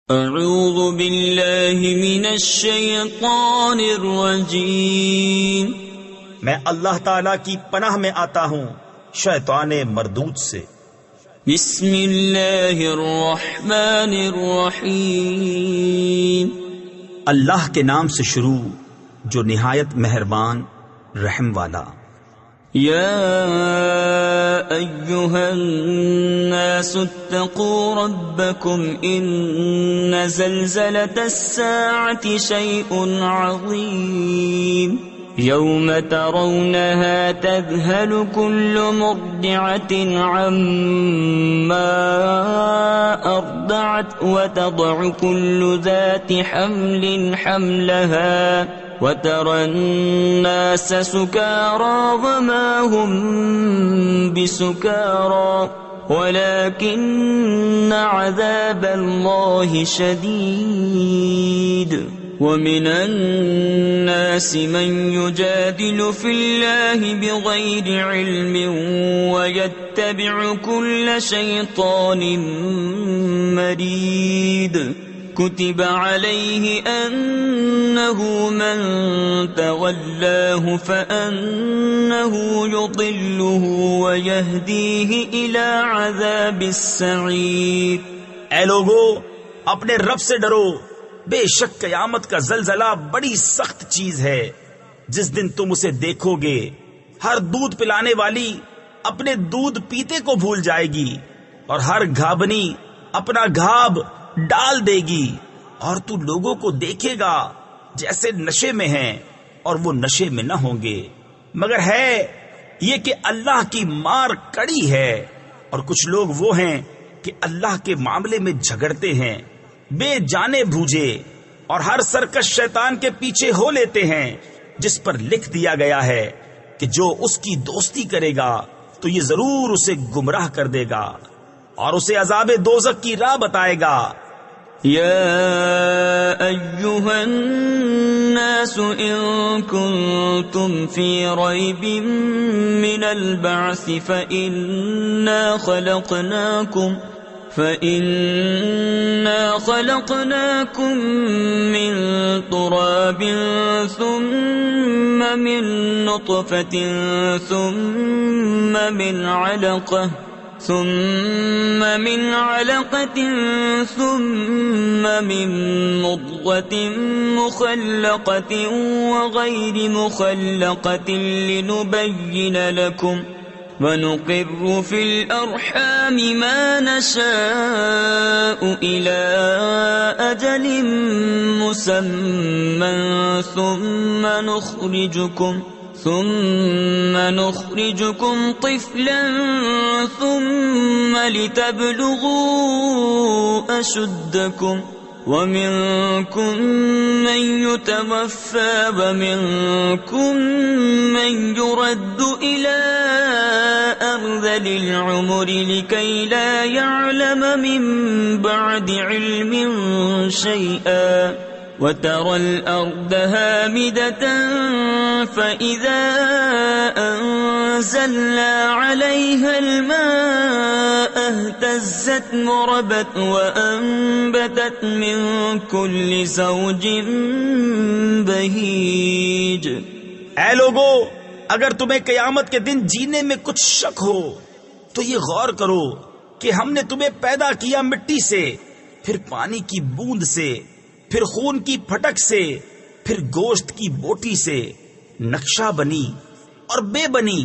اعوذ باللہ من الشیطان الرجیم، میں اللہ تعالی کی پناہ میں آتا ہوں شیطان مردود سے۔ بسم اللہ الرحمن الرحیم، اللہ کے نام سے شروع جو نہایت مہربان رحم والا۔ یا ایہا الناس اتقوا ربکم ان زلزلة الساعة شیء عظیم، یوم ترونها تذهل كل مرضعة عما أرضعت وتضع كل ذات حمل حملها وترى الناس سكارى وما هم بسكارى ولكن عذاب الله شديد، ومن الناس من يجادل في الله بغير علم ويتبع كل شيطان مريد، كتب عليه أنه من تولاه فأنه يضله ويهديه إلى عذاب السعير۔ اے لوگو، اپنے رب سے ڈرو، بے شک قیامت کا زلزلہ بڑی سخت چیز ہے۔ جس دن تم اسے دیکھو گے، ہر دودھ پلانے والی اپنے دودھ پیتے کو بھول جائے گی، اور ہر گھابنی اپنا گھاب ڈال دے گی، اور تو لوگوں کو دیکھے گا جیسے نشے میں ہیں، اور وہ نشے میں نہ ہوں گے، مگر ہے یہ کہ اللہ کی مار کڑی ہے۔ اور کچھ لوگ وہ ہیں کہ اللہ کے معاملے میں جھگڑتے ہیں، بے جانے بوجھے، اور ہر سرکش شیطان کے پیچھے ہو لیتے ہیں، جس پر لکھ دیا گیا ہے کہ جو اس کی دوستی کرے گا تو یہ ضرور اسے گمراہ کر دے گا اور اسے عذاب دوزخ کی راہ بتائے گا۔ یا ایہا الناس ان کنتم فی ریب من البعث فإنا خلقناكم من تراب ثم من نطفة ثم من علقة ثم من مضغة مخلقة وغير مخلقة لنبين لكم، ونقر في الأرحام ما نشاء إلى أجل مسمى ثم نخرجكم طفلا ثم لتبلغوا أشدكم، ومنكم من يتوفى ومنكم من يرد إلى أرذل العمر لكي لا يعلم من بعد علم شيئا، وترى الأرض هامدة فإذا أنزلنا عليها الماء اهتزت وربت وأنبتت من كل زوج بهيج۔ اے لوگو، اگر تمہیں قیامت کے دن جینے میں کچھ شک ہو تو یہ غور کرو کہ ہم نے تمہیں پیدا کیا مٹی سے، پھر پانی کی بوند سے، پھر خون کی پھٹک سے، پھر گوشت کی بوٹی سے، نقشہ بنی اور بے بنی،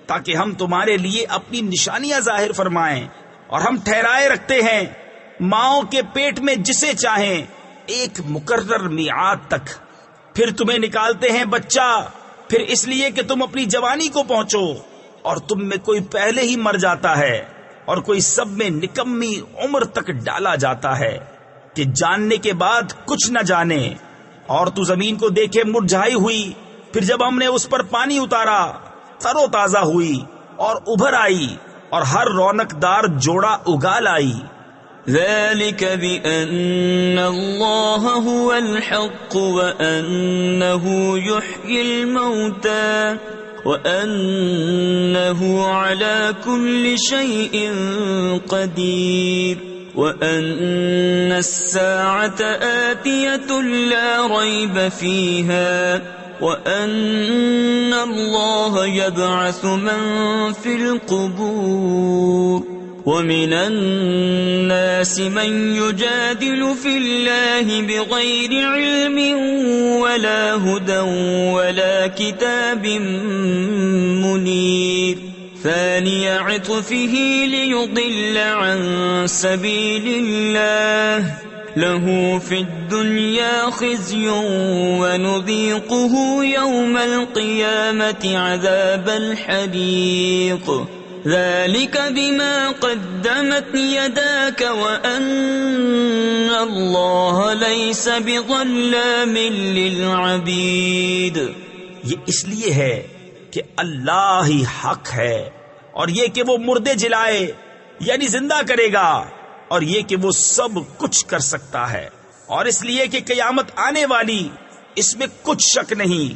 تاکہ ہم تمہارے لیے اپنی نشانیاں ظاہر فرمائیں، اور ہم ٹھہرائے رکھتے ہیں ماؤں کے پیٹ میں جسے چاہیں ایک مقرر میعاد تک، پھر تمہیں نکالتے ہیں بچہ، پھر اس لیے کہ تم اپنی جوانی کو پہنچو، اور تم میں کوئی پہلے ہی مر جاتا ہے اور کوئی سب میں نکمی عمر تک ڈالا جاتا ہے کہ جاننے کے بعد کچھ نہ جانے۔ اور تو زمین کو دیکھے مرجھائی ہوئی، پھر جب ہم نے اس پر پانی اتارا تر و تازہ ہوئی اور ابھر آئی، اور ہر رونق دار جوڑا اگال آئی۔ ذلك بأن الله هو الحق وأنه يحيي الموتى وأنه على كل شيء قدير وأن الساعة آتية لا ريب فيها وأن الله يبعث من في القبور ومن الناس من يجادل في الله بغير علم ولا هدى ولا كتاب منير ثاني عطفه ليضل عن سبيل الله له في الدنيا خزي ونذيقه يوم القيامة عذاب الحريق ذلك بما قدمت يداك وأن الله ليس بظلام للعبید. یہ اس لیے ہے کہ اللہ ہی حق ہے، اور یہ کہ وہ مردے جلائے یعنی زندہ کرے گا، اور یہ کہ وہ سب کچھ کر سکتا ہے، اور اس لیے کہ قیامت آنے والی اس میں کچھ شک نہیں،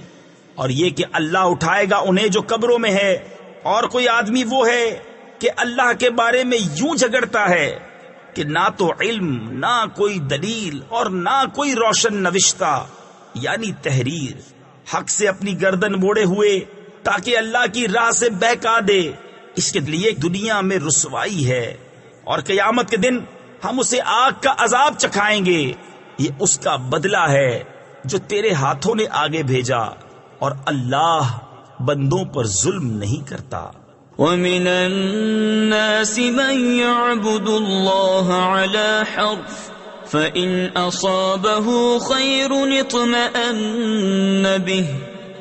اور یہ کہ اللہ اٹھائے گا انہیں جو قبروں میں ہے. اور کوئی آدمی وہ ہے کہ اللہ کے بارے میں یوں جھگڑتا ہے کہ نہ تو علم، نہ کوئی دلیل، اور نہ کوئی روشن نوشتہ یعنی تحریر، حق سے اپنی گردن موڑے ہوئے تاکہ اللہ کی راہ سے بہکا دے. اس کے لیے دنیا میں رسوائی ہے، اور قیامت کے دن ہم اسے آگ کا عذاب چکھائیں گے. یہ اس کا بدلہ ہے جو تیرے ہاتھوں نے آگے بھیجا، اور اللہ بندوں پر ظلم نہیں کرتا. وَمِنَ النَّاسِ مَن يَعْبُدُ اللَّهَ عَلَى حَرْفٍ فَإِنْ أَصَابَهُ خَيْرٌ اطْمَأَنَّ بِهِ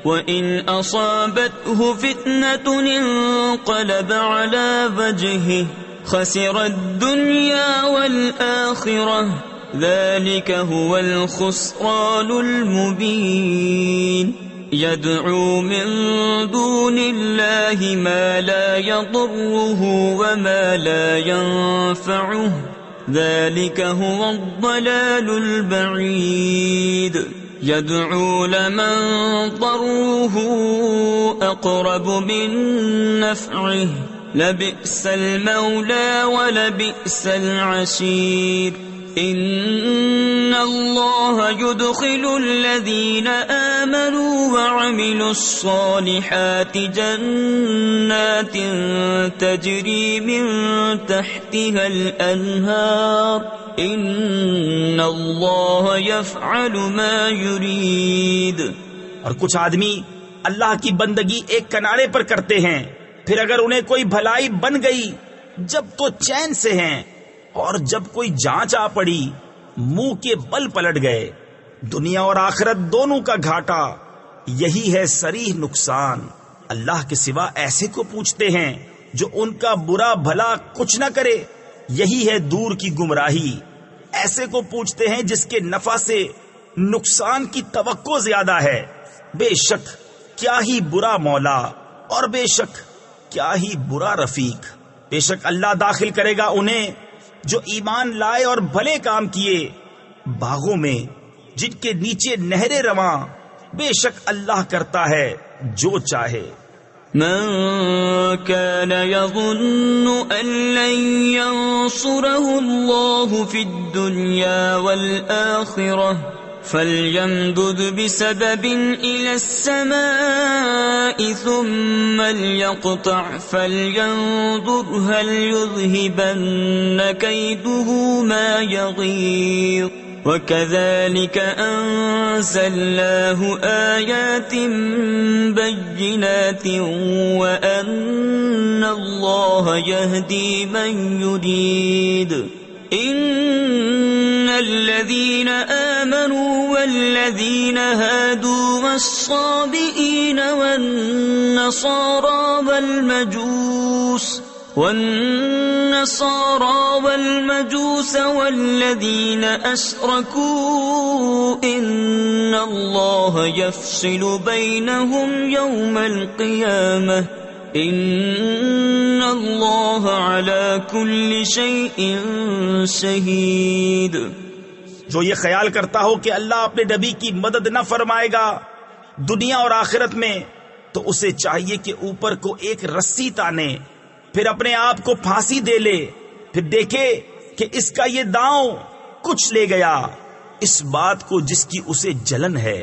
وَإِنْ أَصَابَتْهُ فِتْنَةٌ انقَلَبَ عَلَى وَجْهِهِ خَسِرَ الدُّنْيَا وَالْآخِرَةَ ذَلِكَ هُوَ الْخُسْرَانُ الْمُبِينُ. يدعو من دون الله ما لا يضره وما لا ينفعه ذلك هو الضلال البعيد. يدعو لمن ضره أقرب من نفعه لبئس المولى ولبئس العشير. ان اللہ يدخل الذین آمنوا وعملوا الصالحات جنات تجری من تحتها الانہار ان اللہ يفعل ما يريد. اور کچھ آدمی اللہ کی بندگی ایک کنارے پر کرتے ہیں، پھر اگر انہیں کوئی بھلائی بن گئی جب تو چین سے ہیں، اور جب کوئی جانچ آ پڑی منہ کے بل پلٹ گئے. دنیا اور آخرت دونوں کا گھاٹا، یہی ہے صریح نقصان. اللہ کے سوا ایسے کو پوچھتے ہیں جو ان کا برا بھلا کچھ نہ کرے، یہی ہے دور کی گمراہی. ایسے کو پوچھتے ہیں جس کے نفع سے نقصان کی توقع زیادہ ہے. بے شک کیا ہی برا مولا، اور بے شک کیا ہی برا رفیق. بے شک اللہ داخل کرے گا انہیں جو ایمان لائے اور بھلے کام کیے باغوں میں جن کے نیچے نہریں رواں. بے شک اللہ کرتا ہے جو چاہے. من كان يظن أن لن ينصره الله في الدنيا والآخرة فليمدد بسبب إلى السماء ثم ليقطع فلينظر هل يذهبن كيده ما يغيظ. وكذلك أنزلناه آيات بينات وأن الله يهدي من يريد. إن الذين آمنوا والذين هادوا والصابئين والنصارى والمجوس والذين أشركوا إن الله يفصل بينهم يوم القيامة ان اللہ علی کل شیء شہید. جو یہ خیال کرتا ہو کہ اللہ اپنے نبی کی مدد نہ فرمائے گا دنیا اور آخرت میں، تو اسے چاہیے کہ اوپر کو ایک رسی تانے، پھر اپنے آپ کو پھانسی دے لے، پھر دیکھے کہ اس کا یہ داؤں کچھ لے گیا اس بات کو جس کی اسے جلن ہے،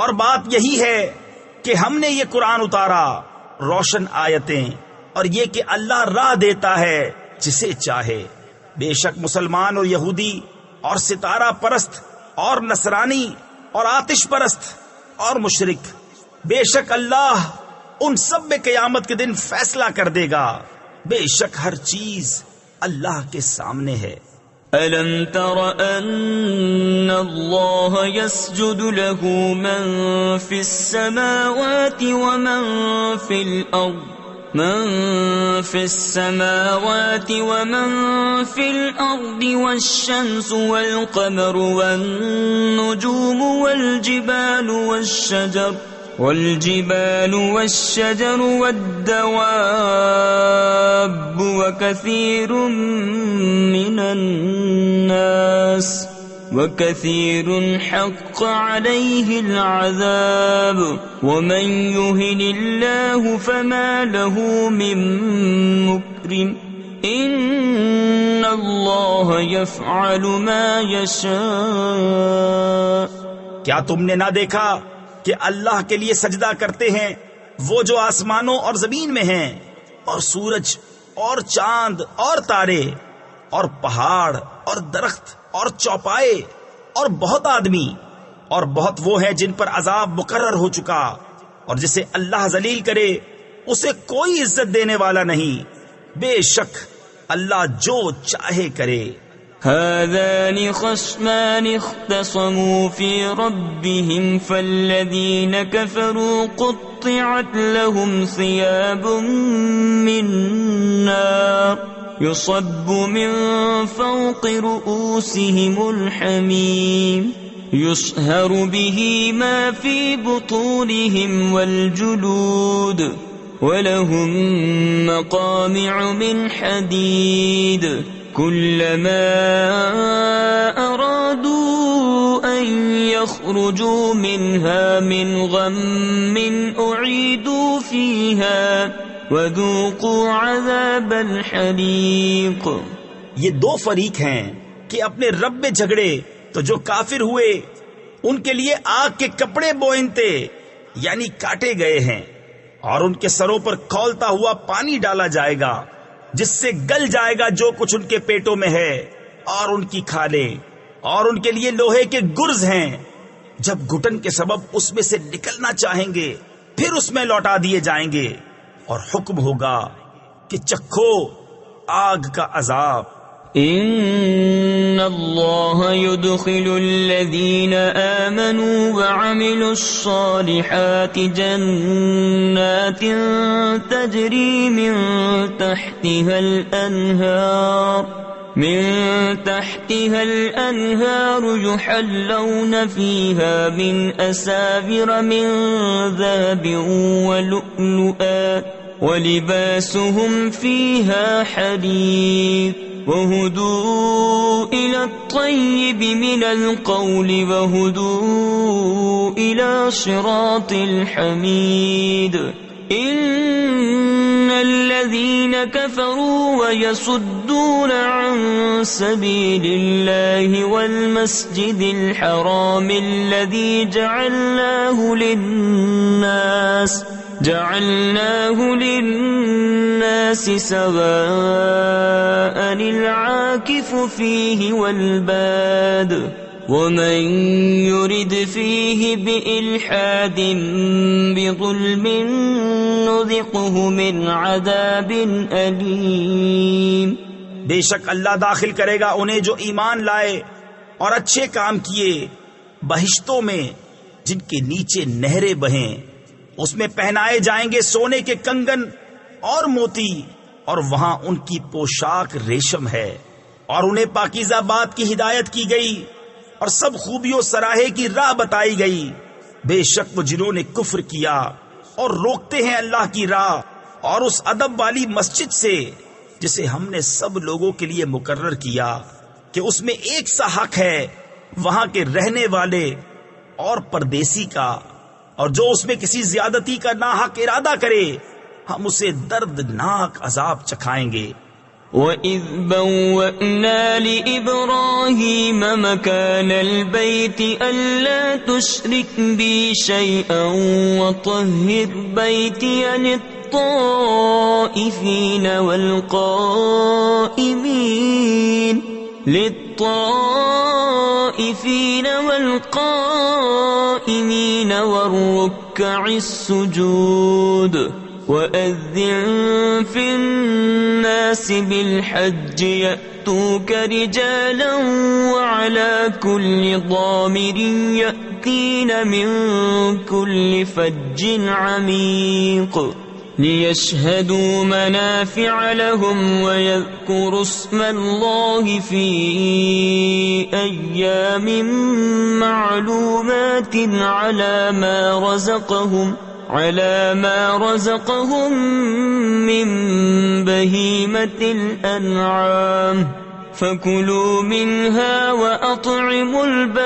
اور بات یہی ہے کہ ہم نے یہ قرآن اتارا روشن آیتیں، اور یہ کہ اللہ راہ دیتا ہے جسے چاہے۔ بے شک مسلمان اور یہودی اور ستارہ پرست اور نصرانی اور آتش پرست اور مشرک، بے شک اللہ ان سب میں قیامت کے دن فیصلہ کر دے گا۔ بے شک ہر چیز اللہ کے سامنے ہے۔ أَلَمْ تَرَ أَنَّ اللَّهَ يَسْجُدُ لَهُ مَن فِي السَّمَاوَاتِ وَمَن فِي الْأَرْضِ من في السماوات ومن في الأرض والشمس والقمر والنجوم والجبال والشجر والدواب وكثير حق عليه العذاب ومن يهن الله فما له من مكرم إن الله يفعل ما يشاء۔ کیا تم نے نہ دیکھا کہ اللہ کے لیے سجدہ کرتے ہیں وہ جو آسمانوں اور زمین میں ہیں، اور سورج اور چاند اور تارے اور پہاڑ اور درخت اور چوپائے اور بہت آدمی، اور بہت وہ ہیں جن پر عذاب مقرر ہو چکا، اور جسے اللہ ذلیل کرے اسے کوئی عزت دینے والا نہیں، بے شک اللہ جو چاہے کرے۔ هذان خصمان اختصموا في ربهم فالذين كفروا قطعت لهم ثياب من نار يصب من فوق رؤوسهم الحميم يصهر به ما في بطونهم والجلود ولهم مقامع من حديد كلما أرادوا أن يخرجوا منها من غم أعيدوا فيها وذوقوا عذاب الحريق۔ یہ دو فریق ہیں کہ اپنے رب میں جھگڑے، تو جو کافر ہوئے ان کے لیے آگ کے کپڑے بوئنتے یعنی کاٹے گئے ہیں، اور ان کے سروں پر کھولتا ہوا پانی ڈالا جائے گا جس سے گل جائے گا جو کچھ ان کے پیٹوں میں ہے، اور ان کی کھالیں، اور ان کے لیے لوہے کے گرز ہیں، جب گھٹن کے سبب اس میں سے نکلنا چاہیں گے پھر اس میں لوٹا دیے جائیں گے، اور حکم ہوگا کہ چکھو آگ کا عذاب۔ ان اللہ يدخل الذین آمنوا وعملوا الصالحات جنات تجری من تحتها الانہار يحلون فيها من اساور من ذهب ولؤلؤا ولباسهم فيها حرير وهدوا إلى الطيب من القول وهدوا إلى صراط الحميد إن الذين كفروا ويصدون عن سبيل الله والمسجد الحرام الذي جعلناه للناس سواء العاكف فيه والباد ومن يرد فيه بإلحاد بظلم نذقه من عذاب أليم۔ بے شک اللہ داخل کرے گا انہیں جو ایمان لائے اور اچھے کام کیے بہشتوں میں جن کے نیچے نہریں بہیں، اس میں پہنائے جائیں گے سونے کے کنگن اور موتی، اور وہاں ان کی پوشاک ریشم ہے، اور انہیں پاکیزہ بات کی ہدایت کی گئی اور سب خوبیوں سراہے کی راہ بتائی گئی۔ بے شک وہ جنہوں نے کفر کیا اور روکتے ہیں اللہ کی راہ اور اس ادب والی مسجد سے جسے ہم نے سب لوگوں کے لیے مقرر کیا کہ اس میں ایک سا حق ہے وہاں کے رہنے والے اور پردیسی کا، اور جو اس میں کسی زیادتی کا ناحق ارادہ کرے ہم اسے دردناک عذاب چکھائیں گے۔ وَإِذْ بَوَّأْنَا لِإِبْرَاهِيمَ مَكَانَ الْبَيْتِ أَلَّا تُشْرِكْ بِي شَيْئًا وَطَهِّرْ بَيْتِيَ لِلطَّائِفِينَ وَالْقَائِمِينَ وَالرُّكَّعِ السُّجُودِ وَأَذِّن فِي النَّاسِ بِالْحَجِّ يَأْتُوكَ رِجَالًا وَعَلَى كُلِّ ضَامِرٍ يَأْتِينَ مِنْ كُلِّ فَجٍّ عَمِيقٍ لِيَشْهَدُوا مَنَافِعَ لَهُمْ وَيَذْكُرُوا اسْمَ اللَّهِ فِي أَيَّامٍ مَّعْلُومَاتٍ على ما رزقهم من بهيمة الأنعام فكلوا منها وأطعموا البائس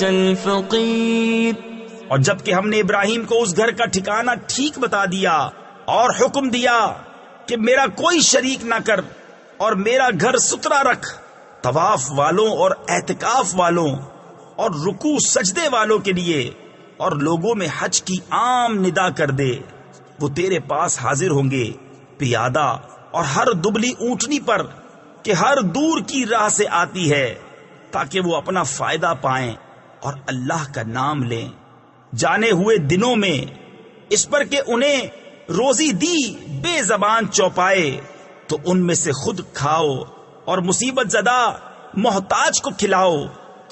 الفقير. اور جبکہ ہم نے ابراہیم کو اس گھر کا ٹھکانہ ٹھیک بتا دیا اور حکم دیا کہ میرا کوئی شریک نہ کر اور میرا گھر ستھرا رکھ، طواف والوں اور اعتکاف والوں اور رکوع سجدے والوں کے لیے، اور لوگوں میں حج کی عام ندا کر دے. وہ تیرے پاس حاضر ہوں گے پیادہ اور ہر دبلی اونٹنی پر کہ ہر دور کی راہ سے آتی ہے، تاکہ وہ اپنا فائدہ پائیں اور اللہ کا نام لیں جانے ہوئے دنوں میں، اس پر کہ انہیں روزی دی بے زبان چوپائے تو ان میں سے خود کھاؤ اور مصیبت زدہ محتاج کو کھلاؤ.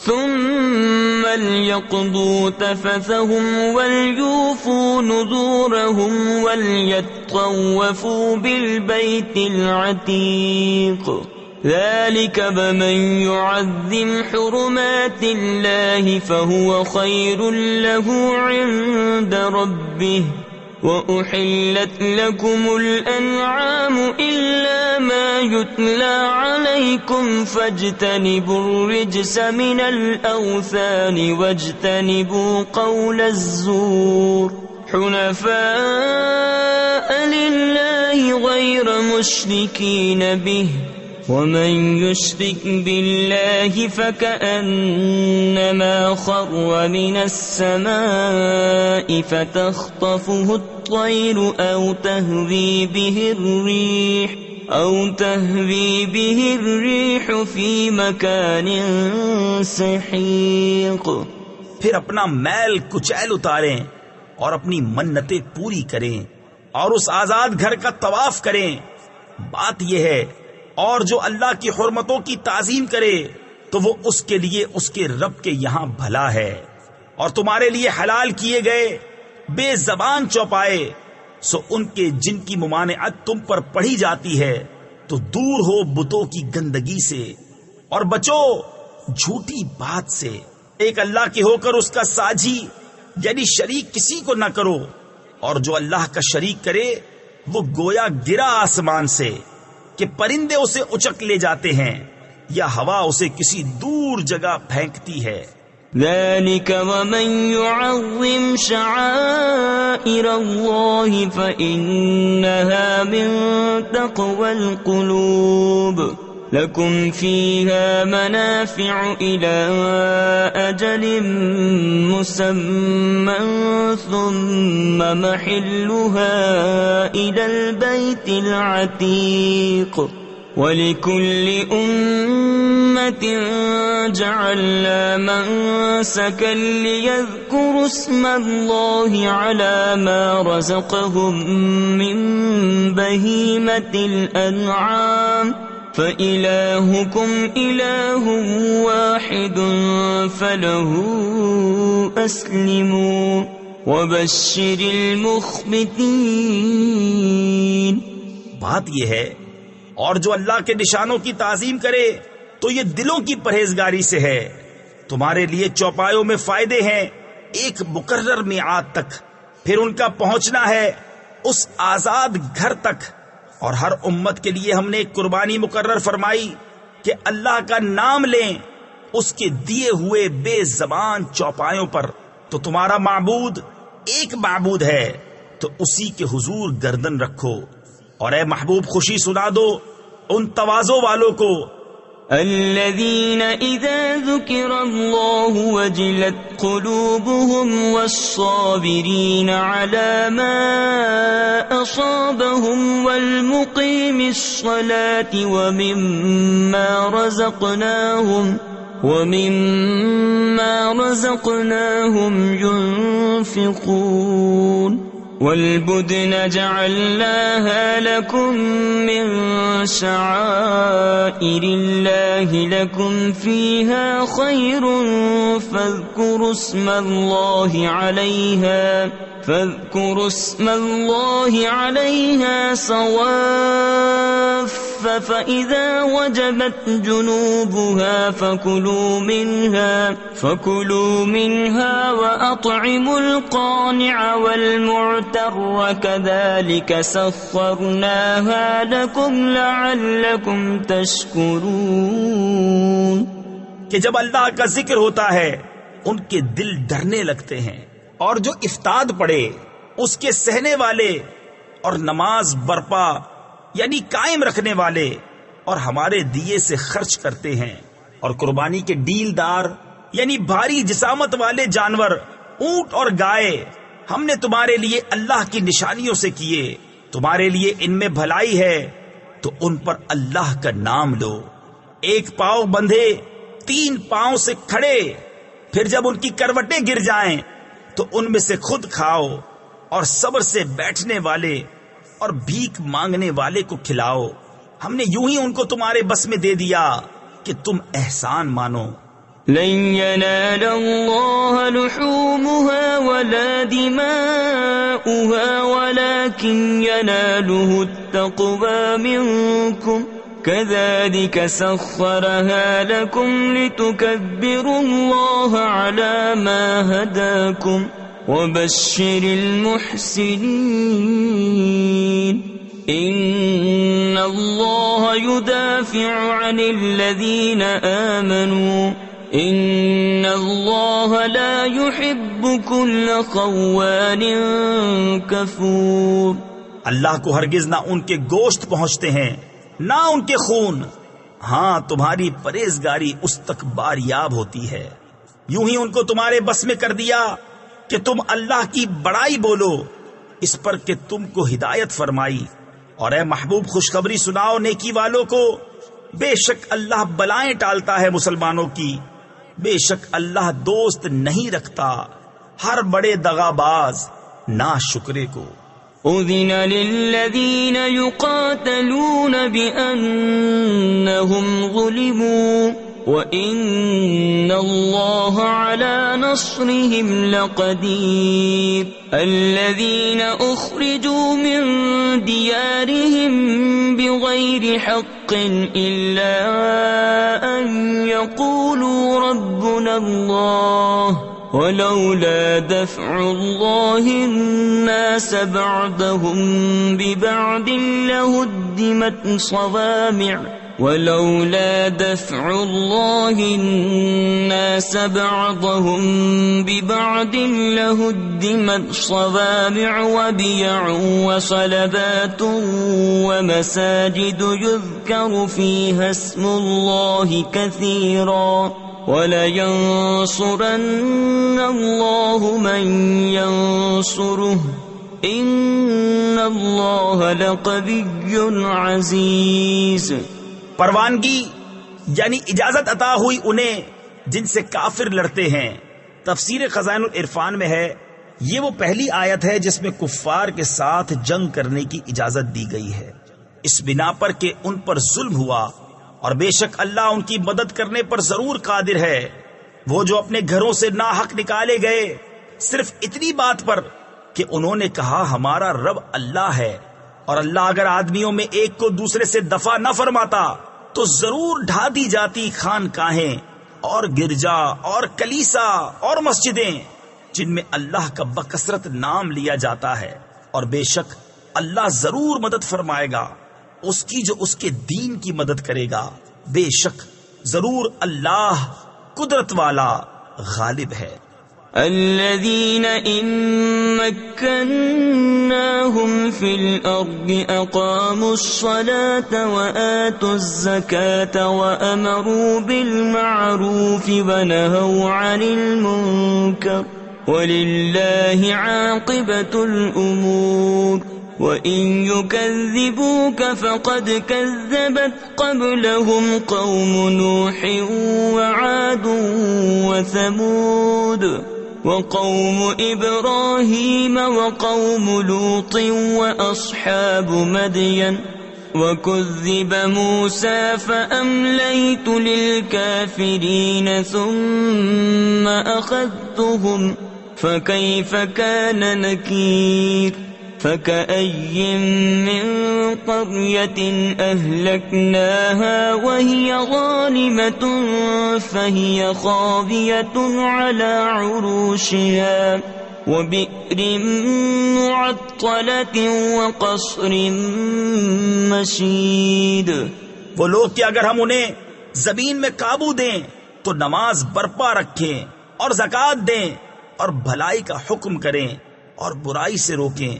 ثم ليقضوا تفثهم وليوفوا نذورهم وليطوفوا بالبيت العتيق ذلك بمن يعظم حرمات الله فهو خير له عند ربه وأحلت لكم الأنعام إلا ما يتلى عليكم فاجتنبوا الرجس من الأوثان واجتنبوا قول الزور حنفاء لله غير مشركين به ومن يشرك بالله فكأنما خر من السماء فتخطفه الطير أو تهوي به الريح في مكان سحيق. پھر اپنا میل کچیل اتاریں اور اپنی منتیں پوری کریں اور اس آزاد گھر کا طواف کریں. بات یہ ہے، اور جو اللہ کی حرمتوں کی تعظیم کرے تو وہ اس کے لیے اس کے رب کے یہاں بھلا ہے. اور تمہارے لیے حلال کیے گئے بے زبان چوپائے سو ان کے جن کی ممانعت تم پر پڑھی جاتی ہے تو دور ہو بتوں کی گندگی سے اور بچو جھوٹی بات سے. ایک اللہ کے ہو کر اس کا ساجی یعنی شریک کسی کو نہ کرو، اور جو اللہ کا شریک کرے وہ گویا گرا آسمان سے کہ پرندے اسے اچک لے جاتے ہیں یا ہوا اسے کسی دور جگہ پھینکتی ہے. ذلك ومن يعظم شعائر الله فإنها من تقوى القلوب لكم فيها منافع إلى أجل مسمى ثم محلها إلى البيت العتيق وَلِكُلِّ أُمَّةٍ جَعَلْنَا مَنسَكًا لِيَذْكُرُوا اسْمَ اللَّهِ عَلَى مَا رَزَقَهُم مِّن بَهِيمَةِ الْأَنْعَامِ فَإِلَٰهُكُمْ إِلَٰهٌ وَاحِدٌ فَلَهُ أَسْلِمُوا وَبَشِّرِ الْمُخْبِتِينَ. بات یہ ہے، اور جو اللہ کے نشانوں کی تعظیم کرے تو یہ دلوں کی پرہیزگاری سے ہے. تمہارے لیے چوپایوں میں فائدے ہیں ایک مقرر میعاد تک، پھر ان کا پہنچنا ہے اس آزاد گھر تک. اور ہر امت کے لیے ہم نے ایک قربانی مقرر فرمائی کہ اللہ کا نام لیں اس کے دیے ہوئے بے زبان چوپایوں پر. تو تمہارا معبود ایک معبود ہے تو اسی کے حضور گردن رکھو اور اے محبوب خوشی سنا دو ان تواضع والوں کو الذين إذا ذكر الله وجلت قلوبهم والصابرين على ما أصابهم والمقيم الصلاة ومما رزقناهم ينفقون والبدن جعلناها لكم من شعائر الله لكم فيها خير فاذكروا اسم الله عليها صواف فإذا وجبت جنوبها فكلوا منها وأطعموا القانع والمعتر كذلك سخرناها لكم لعلكم تشكرون. کہ جب اللہ کا ذکر ہوتا ہے ان کے دل ڈرنے لگتے ہیں، اور جو افتاد پڑے اس کے سہنے والے اور نماز برپا یعنی قائم رکھنے والے اور ہمارے دیے سے خرچ کرتے ہیں، اور قربانی کے ڈیل دار یعنی بھاری جسامت والے جانور اونٹ اور گائے ہم نے تمہارے لیے اللہ کی نشانیوں سے کیے، تمہارے لیے ان میں بھلائی ہے تو ان پر اللہ کا نام لو. ایک پاؤں بندھے 3 پاؤں سے کھڑے، پھر جب ان کی کروٹیں گر جائیں تو ان میں سے خود کھاؤ، اور صبر سے بیٹھنے والے اور بھیک مانگنے والے کو کھلاؤ. ہم نے یوں ہی ان کو تمہارے بس میں دے دیا کہ تم احسان مانو. لن ينال الله لحومها ولا دماؤها ولكن يناله التقوى منكم كذلك سخرها لكم لتكبروا الله على ما هداكم وبشر المحسنين. إن الله يدافع عن الذين آمنوا إن الله لا يحب كل خوان كفور. اللہ کو ہرگز نہ ان کے گوشت پہنچتے ہیں نہ ان کے خون، ہاں تمہاری پرہیزگاری اس تک باریاب ہوتی ہے. یوں ہی ان کو تمہارے بس میں کر دیا کہ تم اللہ کی بڑائی بولو اس پر کہ تم کو ہدایت فرمائی. اور اے محبوب خوشخبری سناؤ نیکی والوں کو، بے شک اللہ بلائیں ٹالتا ہے مسلمانوں کی، بے شک اللہ دوست نہیں رکھتا ہر بڑے دغاباز ناشکرے کو. أذن للذين يقاتلون بأنهم ظلموا وإن الله على نصرهم لقدير. الذين أخرجوا من ديارهم بغير حق إلا أن يقولوا ربنا الله ولولا دفع الله الناس بعضهم ببعض لهدمت صوامع ولولا دفع الله الناس بعضهم ببعض لهدمت صوامع وبيع وصلبات ومساجد يذكر فيها اسم الله كثيرا وَلَيَنصُرَنَّ اللَّهُ مَن يَنصُرُهُ إِنَّ اللَّهَ لَقَوِيٌّ عَزِيزٌ. پروانگی یعنی اجازت عطا ہوئی انہیں جن سے کافر لڑتے ہیں. تفسیر خزائن العرفان میں ہے یہ وہ پہلی آیت ہے جس میں کفار کے ساتھ جنگ کرنے کی اجازت دی گئی ہے، اس بنا پر کہ ان پر ظلم ہوا، اور بے شک اللہ ان کی مدد کرنے پر ضرور قادر ہے. وہ جو اپنے گھروں سے ناحق نکالے گئے صرف اتنی بات پر کہ انہوں نے کہا ہمارا رب اللہ ہے، اور اللہ اگر آدمیوں میں ایک کو دوسرے سے دفع نہ فرماتا تو ضرور ڈھا دی جاتی خانقاہیں اور گرجا اور کلیسا اور مسجدیں جن میں اللہ کا بکثرت نام لیا جاتا ہے. اور بے شک اللہ ضرور مدد فرمائے گا اس کی جو اس کے دین کی مدد کرے گا. بے شک ضرور اللہ قدرت والا غالب ہے. الذين إن مكناهم في الأرض أقاموا الصلاة وآتوا الزكاة وأمروا بالمعروف ونهوا عن المنكر ولله عاقبة الأمور وإن يكذبوك فقد كذبت قبلهم قوم نوح وعاد وثمود وقوم إبراهيم وقوم لوط وأصحاب مدين وكذب موسى فأمليت للكافرين ثم أخذتهم فكيف كان نكير فكأي من قرية أهلكناها وهي ظالمة فهي خاوية على عروشها وبئر معطلة وقصر مشيد. وہ لوگ کہ اگر ہم انہیں زمین میں قابو دیں تو نماز برپا رکھیں اور زکوٰۃ دیں اور بھلائی کا حکم کریں اور برائی سے روکیں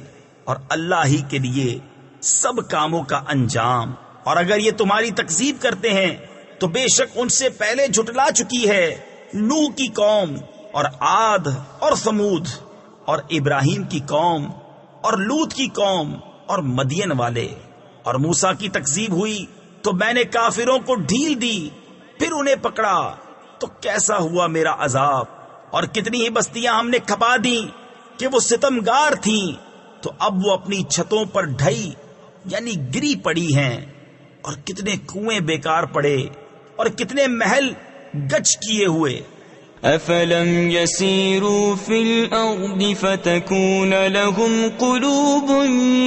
اور اللہ ہی کے لیے سب کاموں کا انجام. اور اگر یہ تمہاری تکذیب کرتے ہیں تو بے شک ان سے پہلے جھٹلا چکی ہے نوح کی قوم اور عاد اور ثمود اور ابراہیم کی قوم اور لوط کی قوم اور مدین والے. اور موسیٰ کی تکذیب ہوئی تو میں نے کافروں کو ڈھیل دی پھر انہیں پکڑا تو کیسا ہوا میرا عذاب. اور کتنی ہی بستیاں ہم نے کھپا دی کہ وہ ستمگار تھیں تو اب وہ اپنی چھتوں پر ڈھئی یعنی گری پڑی ہیں. اور کتنے کنویں بیکار پڑے اور کتنے محل گچ کیے ہوئے. أفلم يسيروا في الأرض فتكون لهم قلوب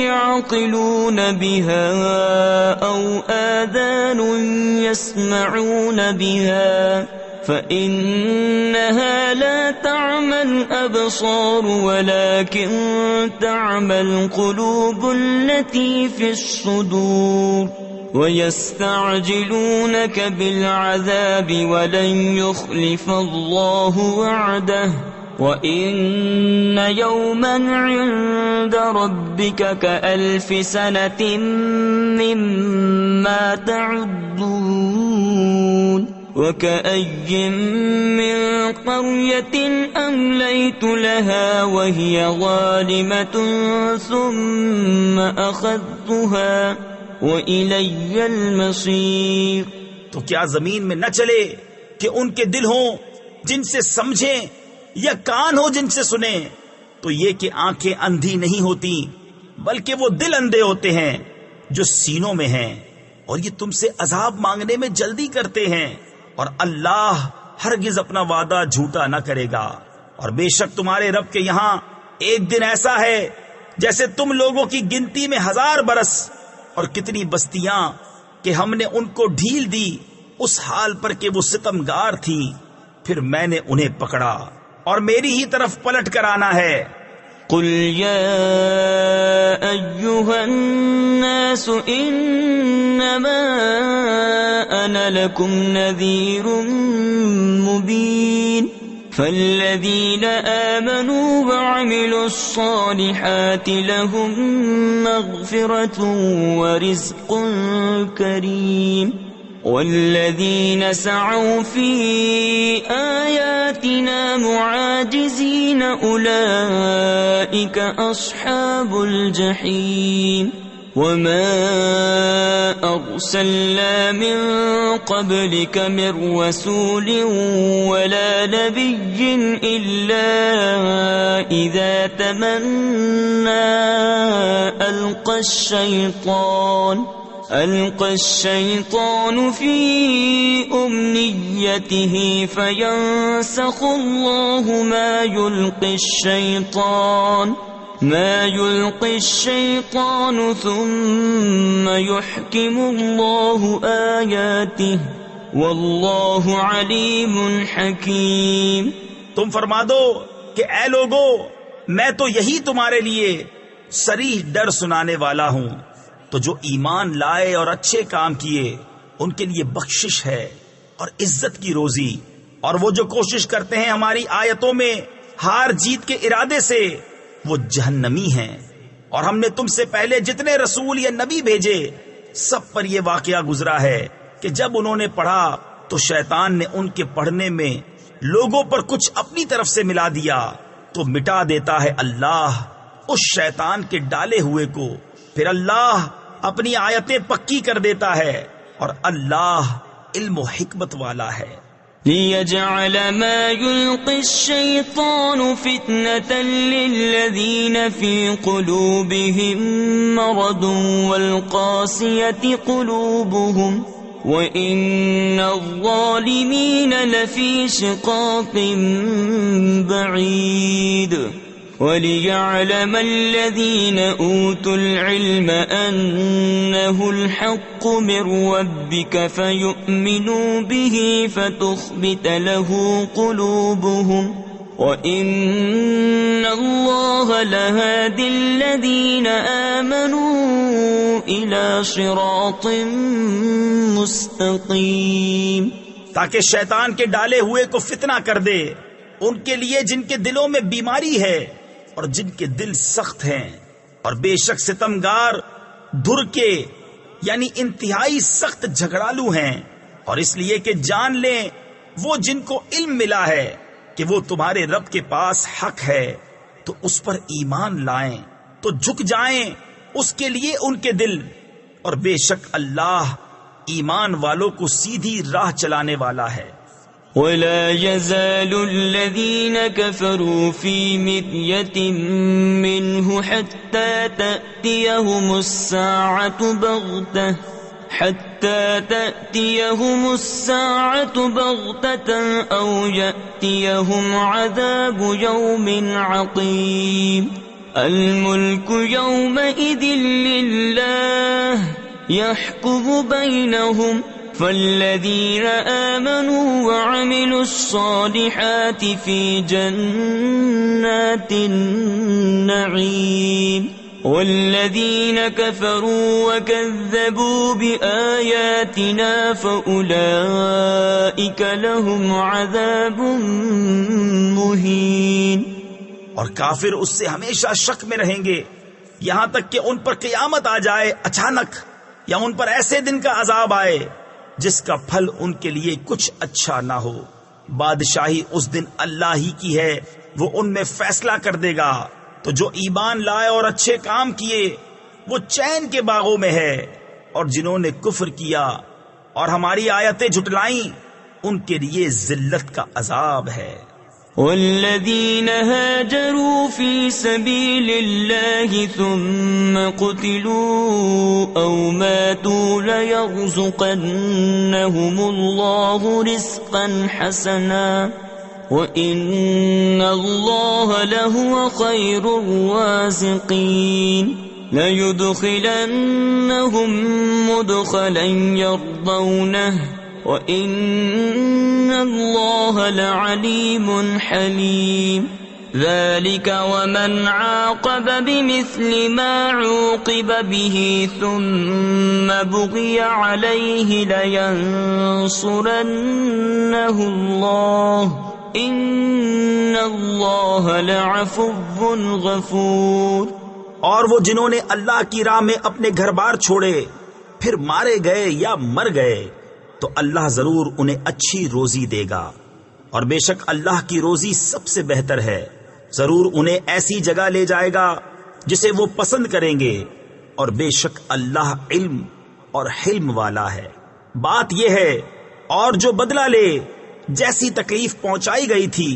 يعقلون بها أو آذان يسمعون بها فإنها لا تعمى الأبصار ولكن تعمى القلوب التي في الصدور ويستعجلونك بالعذاب ولن يخلف الله وعده وإن يوما عند ربك كألف سنة مما تعدون وكأي من قرية أمليت لها وهي ظالمة ثم أخذتها وَإِلَيَّ الْمَصِيرُ. تو کیا زمین میں نہ چلے کہ ان کے دل ہوں جن سے سمجھیں یا کان ہو جن سے سنیں؟ تو یہ کہ آنکھیں اندھی نہیں ہوتی بلکہ وہ دل اندھے ہوتے ہیں جو سینوں میں ہیں. اور یہ تم سے عذاب مانگنے میں جلدی کرتے ہیں اور اللہ ہرگز اپنا وعدہ جھوٹا نہ کرے گا. اور بے شک تمہارے رب کے یہاں ایک دن ایسا ہے جیسے تم لوگوں کی گنتی میں 1000 برس. اور کتنی بستیاں کہ ہم نے ان کو ڈھیل دی اس حال پر کہ وہ ستمگار تھی پھر میں نے انہیں پکڑا اور میری ہی طرف پلٹ کر آنا ہے. قل یا ایھا الناس انما انا لکم نذیر مبین فالذین آمنوا وعملوا الصالحات لهم مغفرة ورزق کریم والذین سعوا فی آیاتنا معاجزین اولئک اصحاب الجحیم وما أرسلنا من قبلك من رسول ولا نبي إلا إذا تمنى ألقى الشيطان في أمنيته فينسخ الله ما يلقي الشيطان ثم يحكم الله آياته والله عليم حكيم. تم فرما دو کہ اے لوگو میں تو یہی تمہارے لیے صریح ڈر سنانے والا ہوں. تو جو ایمان لائے اور اچھے کام کیے ان کے لیے بخشش ہے اور عزت کی روزی. اور وہ جو کوشش کرتے ہیں ہماری آیتوں میں ہار جیت کے ارادے سے وہ جہنمی ہیں۔ اور ہم نے تم سے پہلے جتنے رسول یا نبی بھیجے سب پر یہ واقعہ گزرا ہے کہ جب انہوں نے پڑھا تو شیطان نے ان کے پڑھنے میں لوگوں پر کچھ اپنی طرف سے ملا دیا، تو مٹا دیتا ہے اللہ اس شیطان کے ڈالے ہوئے کو، پھر اللہ اپنی آیتیں پکی کر دیتا ہے، اور اللہ علم و حکمت والا ہے۔ لِيَجْعَلَ مَا يُلْقِي الشَّيْطَانُ فِتْنَةً لِّلَّذِينَ فِي قُلُوبِهِم مَّرَضٌ وَالْقَاسِيَةِ قُلُوبُهُمْ وَإِنَّ الظَّالِمِينَ لَفِي شِقَاقٍ بَعِيدٍ وَلِيَعْلَمَ الَّذِينَ أُوتُوا الْعِلْمَ أَنَّهُ الْحَقُّ مِنْ رَبِّكَ فَيُؤْمِنُوا بِهِ فَتُخْبِتَ لَهُ قُلُوبُهُمْ وَإِنَّ اللَّهَ لَهَادِ الَّذِينَ آمَنُوا إِلَى صِرَاطٍ مُسْتَقِيمٍ، تاکہ شیطان کے ڈالے ہوئے کو فتنہ کر دے ان کے لیے جن کے دلوں میں بیماری ہے اور جن کے دل سخت ہیں، اور بے شک ستمگار دھر کے یعنی انتہائی سخت جھگڑالو ہیں، اور اس لیے کہ جان لیں وہ جن کو علم ملا ہے کہ وہ تمہارے رب کے پاس حق ہے تو اس پر ایمان لائیں، تو جھک جائیں اس کے لیے ان کے دل، اور بے شک اللہ ایمان والوں کو سیدھی راہ چلانے والا ہے۔ وَلَا يَزَالُ الَّذِينَ كَفَرُوا فِي مِرْيَةٍ مِّنْهُ حَتَّى تَأْتِيَهُمُ السَّاعَةُ بَغْتَةً أَوْ يَأْتِيَهُمْ عَذَابُ يَوْمٍ عَقِيمٍ الْمُلْكُ يَوْمَئِذٍ لِلَّهِ يَحْكُمُ بَيْنَهُمْ فَالَّذِينَ آمَنُوا وَعَمِلُوا الصَّالِحَاتِ فِي جَنَّاتِ النَّعِيمِ وَالَّذِينَ كَفَرُوا وَكَذَّبُوا بِآيَاتِنَا فَأُولَئِكَ لَهُمْ عَذَابٌ مُهِينٌ۔ اور کافر اس سے ہمیشہ شک میں رہیں گے یہاں تک کہ ان پر قیامت آ جائے اچانک، یا ان پر ایسے دن کا عذاب آئے جس کا پھل ان کے لیے کچھ اچھا نہ ہو۔ بادشاہی اس دن اللہ ہی کی ہے، وہ ان میں فیصلہ کر دے گا، تو جو ایمان لائے اور اچھے کام کیے وہ چین کے باغوں میں ہے، اور جنہوں نے کفر کیا اور ہماری آیتیں جھٹلائیں ان کے لیے ذلت کا عذاب ہے۔ والذین هاجروا فی سبیل اللہ ثم قتلوا او ماتوا لیرزقنہم اللہ رزقا حسنا وَإِنَّ اللَّهَ لَهُوَ خَيْرُ الرَّازِقِينَ لَيُدْخِلَنَّهُمْ مُدْخَلًا يَرْضَوْنَهُ وَإِنَّ اللَّهَ لَعَلِيمٌ حَلِيمٌ ذَلِكَ وَمَنْ عَاقَبَ بِمِثْلِ مَا عُوقِبَ بِهِ ثُمَّ بُغِيَ عَلَيْهِ لَيَنصُرَنَّهُ اللَّهُ إِنَّ اللَّهَ لَعَفُوٌّ غَفُورٌ۔ اور وہ جنہوں نے اللہ کی راہ میں اپنے گھر بار چھوڑے پھر مارے گئے یا مر گئے تو اللہ ضرور انہیں اچھی روزی دے گا، اور بے شک اللہ کی روزی سب سے بہتر ہے۔ ضرور انہیں ایسی جگہ لے جائے گا جسے وہ پسند کریں گے، اور بے شک اللہ علم اور حلم والا ہے۔ بات یہ ہے، اور جو بدلہ لے جیسی تکلیف پہنچائی گئی تھی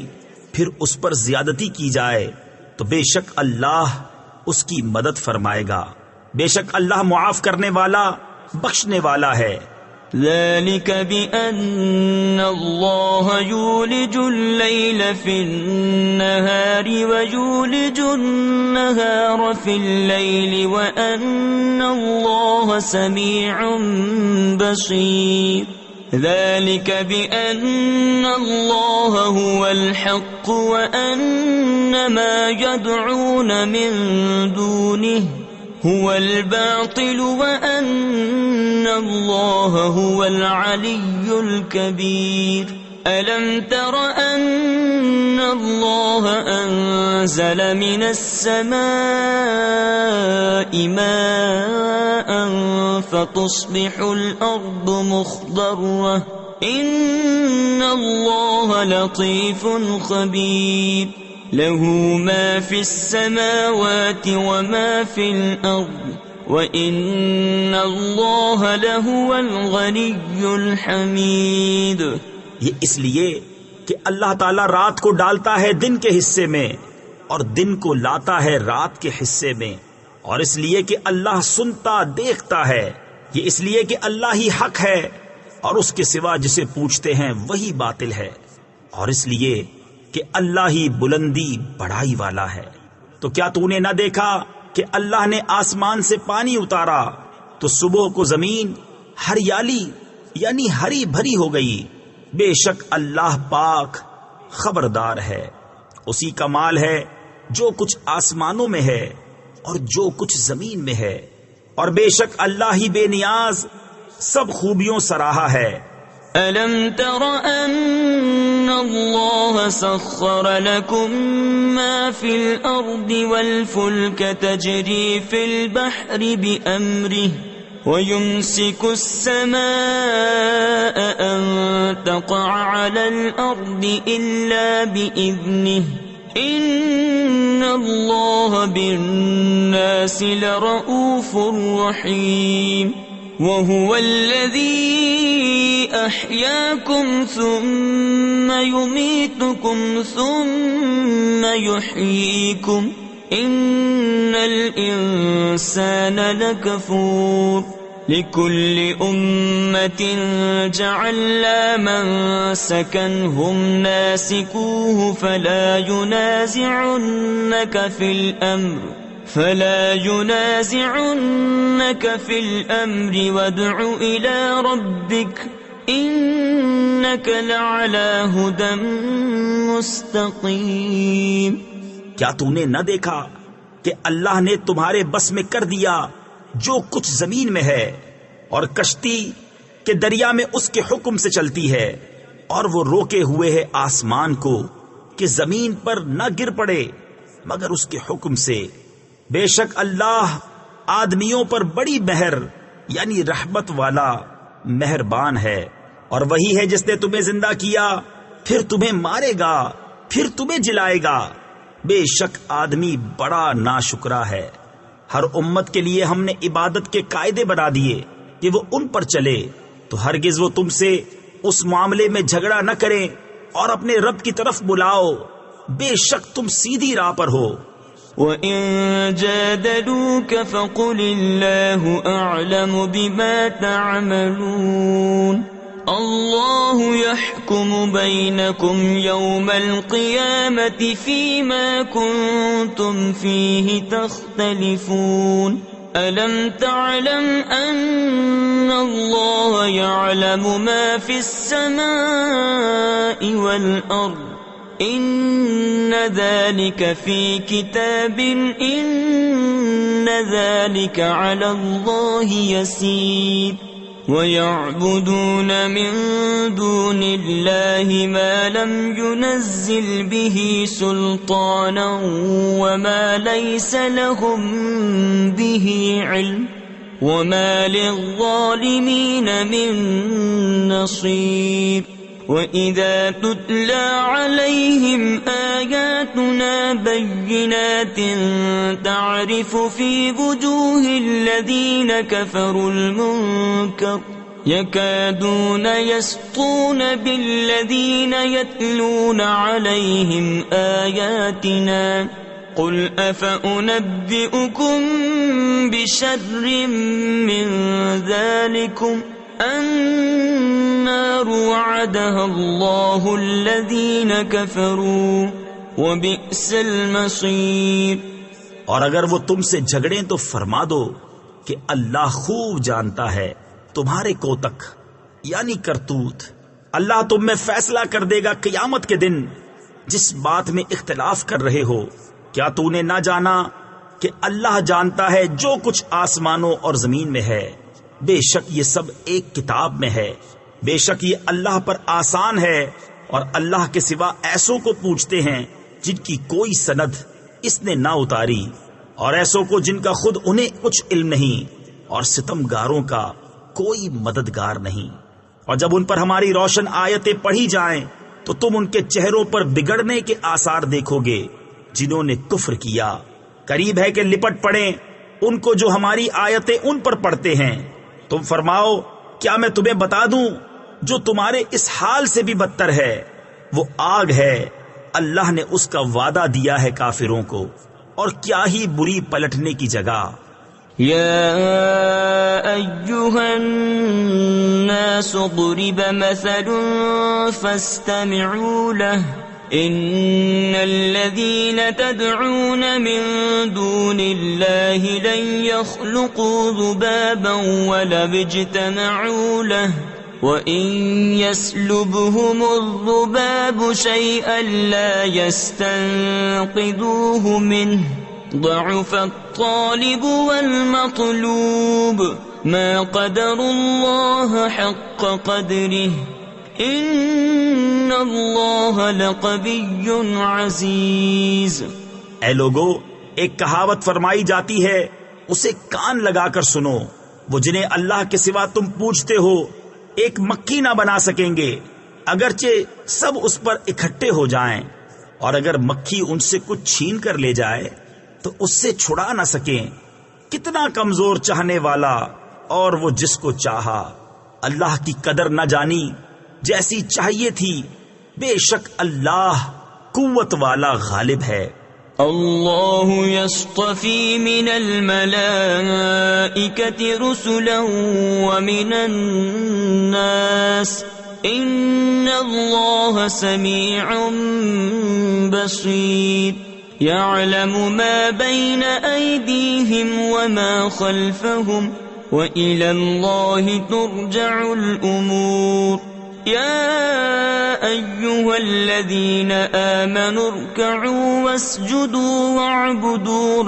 پھر اس پر زیادتی کی جائے تو بے شک اللہ اس کی مدد فرمائے گا، بے شک اللہ معاف کرنے والا بخشنے والا ہے۔ ذلك بأن الله يولج الليل في النهار ويولج النهار في الليل وأن الله سميع بصير ذلك بأن الله هو الحق وأن ما يدعون من دونه هو الباطل وأن الله هو العلي الكبير ألم تر أن الله أنزل من السماء ماء فتصبح الأرض مخضرة إن الله لطيف خبير له ما في السماوات وما في الأرض وَإِنَّ اللَّهَ لَهُوَ الْغَنِيُّ الْحَمِيدُ۔ یہ اس لیے کہ اللہ تعالیٰ رات کو ڈالتا ہے دن کے حصے میں اور دن کو لاتا ہے رات کے حصے میں، اور اس لیے کہ اللہ سنتا دیکھتا ہے، یہ اس لیے کہ اللہ ہی حق ہے اور اس کے سوا جسے پوچھتے ہیں وہی باطل ہے، اور اس لیے کہ اللہ ہی بلندی بڑائی والا ہے۔ تو کیا تو نے نہ دیکھا کہ اللہ نے آسمان سے پانی اتارا تو صبح کو زمین ہریالی یعنی ہری بھری ہو گئی؟ بے شک اللہ پاک خبردار ہے، اسی کا مال ہے جو کچھ آسمانوں میں ہے اور جو کچھ زمین میں ہے، اور بے شک اللہ ہی بے نیاز سب خوبیوں سراہا ہے۔ أَلَمْ تَرَ أَنَّ اللَّهَ سَخَّرَ لَكُم مَّا فِي الْأَرْضِ وَالْفُلْكَ تَجْرِي فِي الْبَحْرِ بِأَمْرِهِ وَيُمْسِكُ السَّمَاءَ أَن تَقَعَ عَلَى الْأَرْضِ إِلَّا بِإِذْنِهِ إِنَّ اللَّهَ بِالنَّاسِ لَرَءُوفٌ رَّحِيمٌ وَهُوَ الَّذِي أَحْيَاكُمْ ثُمَّ يُمِيتُكُمْ ثُمَّ يُحْيِيكُمْ إِنَّ الْإِنسَانَ لَكَفُورٌ لِكُلِّ أُمَّةٍ جَعَلْنَا مَنسَكًا هُمْ نَاسِكُوهُ فَلَا يُنَازِعُنَّكَ فِي الْأَمْرِ وَادْعُ إِلَى رَبِّكَ إِنَّكَ لَعَلَى هُدًى مُسْتَقِيمٍ۔ کیا تو نے نہ دیکھا کہ اللہ نے تمہارے بس میں کر دیا جو کچھ زمین میں ہے، اور کشتی کہ دریا میں اس کے حکم سے چلتی ہے، اور وہ روکے ہوئے ہے آسمان کو کہ زمین پر نہ گر پڑے مگر اس کے حکم سے۔ بے شک اللہ آدمیوں پر بڑی مہر یعنی رحمت والا مہربان ہے، اور وہی ہے جس نے تمہیں زندہ کیا پھر تمہیں مارے گا پھر تمہیں جلائے گا۔ بے شک آدمی بڑا ناشکرا ہے۔ ہر امت کے لیے ہم نے عبادت کے قاعدے بنا دیے کہ وہ ان پر چلے، تو ہرگز وہ تم سے اس معاملے میں جھگڑا نہ کریں اور اپنے رب کی طرف بلاؤ، بے شک تم سیدھی راہ پر ہو۔ وَإِن جَادَلُوكَ فَقُلِ اللَّهُ أَعْلَمُ بِمَا تَعْمَلُونَ اللَّهُ يَحْكُمُ بَيْنَكُمْ يَوْمَ الْقِيَامَةِ فِيمَا كُنتُمْ فِيهِ تَخْتَلِفُونَ أَلَمْ تَعْلَمْ أَنَّ اللَّهَ يَعْلَمُ مَا فِي السَّمَاءِ وَالْأَرْضِ إِنَّ ذَلِكَ فِي كِتَابٍ إِنَّ ذَلِكَ عَلَى اللَّهِ يَسِيرٌ وَيَعْبُدُونَ مِن دُونِ اللَّهِ مَا لَمْ يُنَزِّلْ بِهِ سُلْطَانًا وَمَا لَيْسَ لَهُم بِهِ عِلْمٌ وَمَا لِلظَّالِمِينَ مِن نَّصِيرٍ وَإِذَا تُتْلَى عَلَيْهِمْ آيَاتُنَا بَيِّنَاتٍ تَعْرِفُ فِي وُجُوهِ الَّذِينَ كَفَرُوا الْمُنكَرَ يَكَادُونَ يَسْطُونَ بِالَّذِينَ يَتْلُونَ عَلَيْهِمْ آيَاتِنَا قُلْ أَفَأُنَبِّئُكُم بِشَرٍّ مِّن ذَلِكُمْ النار وعدها الله الذين كفروا وبئس المصير۔ اور اگر وہ تم سے جھگڑیں تو فرما دو کہ اللہ خوب جانتا ہے تمہارے کوتک یعنی کرتوت۔ اللہ تم میں فیصلہ کر دے گا قیامت کے دن جس بات میں اختلاف کر رہے ہو۔ کیا تو نے نہ جانا کہ اللہ جانتا ہے جو کچھ آسمانوں اور زمین میں ہے؟ بے شک یہ سب ایک کتاب میں ہے، بے شک یہ اللہ پر آسان ہے اور اللہ کے سوا ایسوں کو پوچھتے ہیں جن کی کوئی سند اس نے نہ اتاری، اور ایسوں کو جن کا خود انہیں کچھ علم نہیں، اور ستمگاروں کا کوئی مددگار نہیں۔ اور جب ان پر ہماری روشن آیتیں پڑھی جائیں تو تم ان کے چہروں پر بگڑنے کے آثار دیکھو گے جنہوں نے کفر کیا۔ قریب ہے کہ لپٹ پڑیں ان کو جو ہماری آیتیں ان پر پڑھتے ہیں۔ تم فرماؤ کیا میں تمہیں بتا دوں جو تمہارے اس حال سے بھی بدتر ہے؟ وہ آگ ہے، اللہ نے اس کا وعدہ دیا ہے کافروں کو، اور کیا ہی بری پلٹنے کی جگہ۔ يا أيها الناس ضرب مثل فاستمعوا له إن الذين تدعون من دون الله لن يخلقوا ذبابا ولو اجتمعوا له وَإِن يَسْلُبْهُمُ الذُّبَابُ شَيْئًا لَا يَسْتَنقِذُوهُ مِنْهُ ضَعُفَ الطَّالِبُ وَالْمَطْلُوبُ مَا قَدَرُوا اللَّهَ حَقَّ قَدْرِهِ إِنَّ اللَّهَ لَقَوِيٌّ عَزِيزٌ۔ اے لوگو، ایک کہاوت فرمائی جاتی ہے، اسے کان لگا کر سنو۔ وہ جنہیں اللہ کے سوا تم پوجتے ہو ایک مکھی نہ بنا سکیں گے، اگرچہ سب اس پر اکٹھے ہو جائیں، اور اگر مکھی ان سے کچھ چھین کر لے جائے تو اس سے چھڑا نہ سکیں۔ کتنا کمزور چاہنے والا، اور وہ جس کو چاہا۔ اللہ کی قدر نہ جانی جیسی چاہیے تھی، بے شک اللہ قوت والا غالب ہے۔ اللہ یصطفی من الملائکة رسلا ومن الناس ان اللہ سمیع بصیر یعلم ما بین ایدیہم وما خلفہم وإلی اللہ ترجع الامور۔ يا أيها الذين آمنوا اركعوا واسجدوا واعبدوا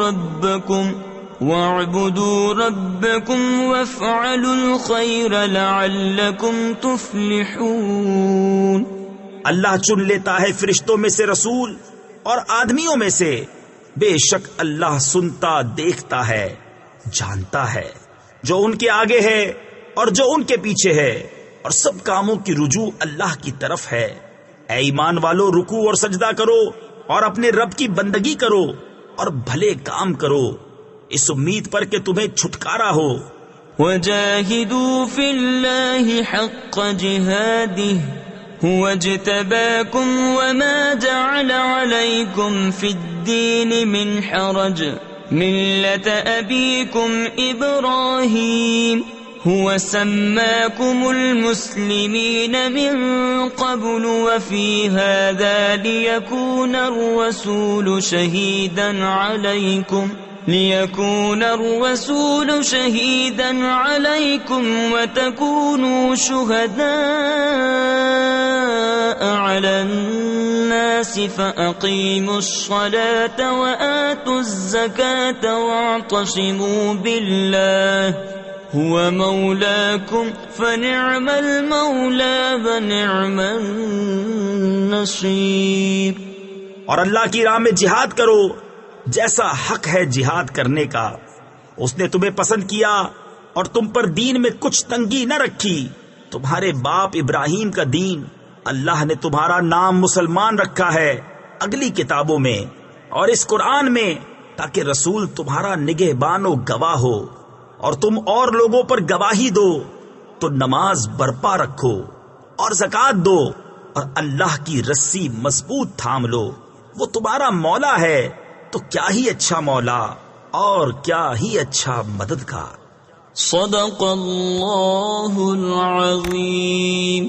ربكم وافعلوا الخير لعلكم تفلحون۔ اللہ چن لیتا ہے فرشتوں میں سے رسول اور آدمیوں میں سے، بے شک اللہ سنتا، دیکھتا ہے، جانتا ہے جو ان کے آگے ہے اور جو ان کے پیچھے ہے، اور سب کاموں کی رجوع اللہ کی طرف ہے۔ اے ایمان والو، رکوع اور سجدہ کرو اور اپنے رب کی بندگی کرو اور بھلے کام کرو، اس امید پر کہ تمہیں چھٹکارا ہو۔ وَجَاهِدُوا فِي اللَّهِ حَقَّ جِهَادِهِ هُوَ اجْتَبَاكُمْ وَمَا جَعَلَ عَلَيْكُمْ فِي الدِّينِ مِنْ حَرَجٍ مِلَّةَ أَبِيكُمْ إِبْرَاهِيمَ هو سماكم المسلمين من قبل وفي هذا ليكون الرسول شهيدا عليكم وتكونوا شهداء على الناس فأقيموا الصلاة وآتوا الزكاة واعتصموا بالله هو مولاكم فنعم المولى ونعم النصير۔ اور اللہ کی راہ میں جہاد کرو جیسا حق ہے جہاد کرنے کا۔ اس نے تمہیں پسند کیا اور تم پر دین میں کچھ تنگی نہ رکھی۔ تمہارے باپ ابراہیم کا دین، اللہ نے تمہارا نام مسلمان رکھا ہے اگلی کتابوں میں اور اس قرآن میں، تاکہ رسول تمہارا نگہبان و گواہ ہو، اور تم اور لوگوں پر گواہی دو۔ تو نماز برپا رکھو اور زکوٰۃ دو، اور اللہ کی رسی مضبوط تھام لو۔ وہ تمہارا مولا ہے، تو کیا ہی اچھا مولا اور کیا ہی اچھا مددگار۔ صدق اللہ العظیم۔